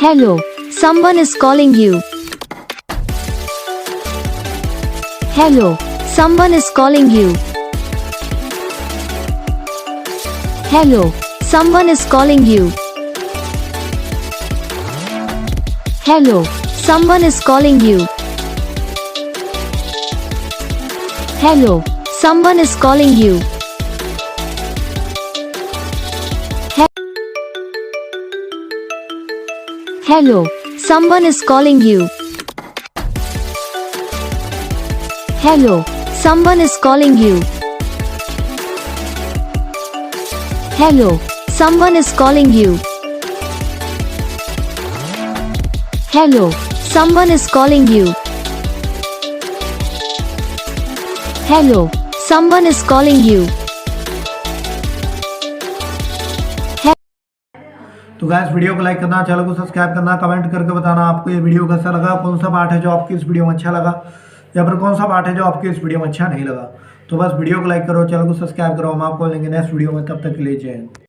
Hello, someone is calling you. Hello, someone is calling you. Hello, someone is calling you. Hello, someone is calling you. Hello, someone is calling you. Hello, someone is calling you. Hello, someone is calling you. Hello, someone is calling you. Hello, someone is calling you. Hello, someone is calling you. तो guys video को like करना, channel को subscribe करना, comment करके बताना आपको ये video कैसा लगा, कौन सा पार्ट है जो आपकी इस वीडियो में अच्छा लगा या फिर कौन सा पार्ट है जो आपकी इस वीडियो में अच्छा नहीं लगा। तो बस वीडियो को लाइक करो, चैनल को सब्सक्राइब करो। हम आपको मिलेंगे नेक्स्ट वीडियो में, तब तक के लिए जय हिंद।